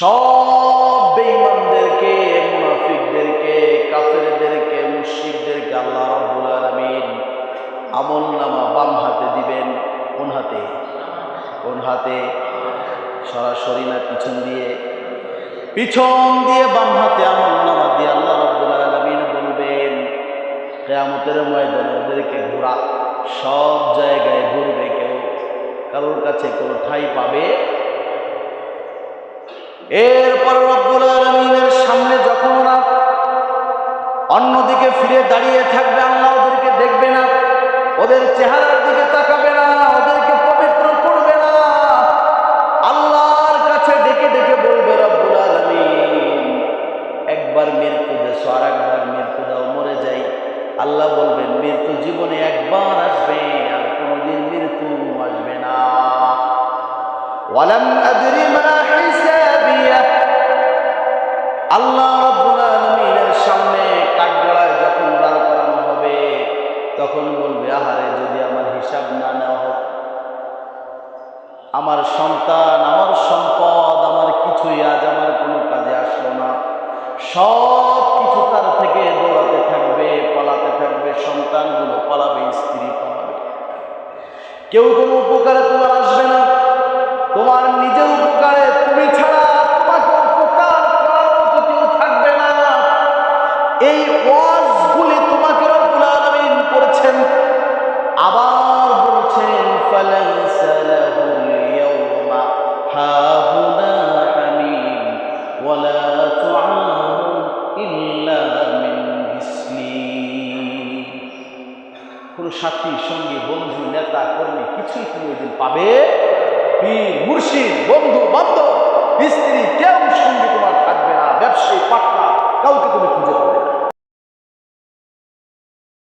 সব বেঈমানদেরকে, মুনাফিকদেরকে, কাফেরদেরকে, মুশরিকদেরকে আল্লাহ রাব্বুল আলামিন আমলনামা বাম হাতে দিবেন। কোন হাতে? কোন হাতে? সরাসরি না পিছন দিয়ে? পিছন দিয়ে বাম হাতে আমলনামা দিয়ে আল্লাহ রাব্বুল আলামিন বলবেন কিয়ামতের ময়দানে ওদেরকে ঘোরা, সব জায়গায় ঘুরবে, কেউ কারোর কাছে কোনো ঠাঁই পাবে। এরপর রব্বুল আলামিনের সামনে যখন ওরা অন্যদিকে ফিরে দাঁড়িয়ে থাকবে, আল্লাহ ওদেরকে দেখবে না, ওদের চেহারার দিকে তাকাবে না, ওদেরকে পবিত্র করবে না। আল্লাহর কাছে ডেকে ডেকে বলবে রব্বুল আলামিন একবার মৃত্যু দেছো, আর একবার মৃত্যু দাও, মরে যাই। আল্লাহ বলবেন মৃত্যু জীবনে একবার আসবে, আর কোনোদিন মৃত্যু আসবে না। ওয়ালাম আদরি মা হিসাবিয়া। আল্লাহ রাব্বুল আলামিনের সামনে কাঠগড়ায় যখন দাঁড় করানো হবে, তখন বলবে আহারে যদি আমার হিসাব না নেওয়া হতো, আমার সন্তান, আমার সম্পদ, আমার কিছুই আজ আমার কোনো কাজে আসলো না। সব কিছু তার থেকে দৌড়াতে থাকবে, পালাতে থাকবে, সন্তানগুলো পালাবে, স্ত্রী পালাবে, কেউ কোনো উপকারে তোমার আসবে না। তোমার নিজের উপকারে তুমি ছাড়া তোমাকে উপকার করার মতো কেউ থাকবে না। এই ওয়াজগুলি তোমাকে রব্বুল আলামিন করেছেন। আবার বলছেন ফালাইসা লাহুল ইয়াওমা হাহুনা হামিম ওয়ালা তুআমু ইল্লা মিন গিসলিন। কোন সাথী, সঙ্গী, বন্ধু, নেতা, কর্মী কিছুই তুমি ওই দিন পাবে, পীর, মুর্শিদ, বন্ধু, বান্ধব, স্ত্রী, কেউ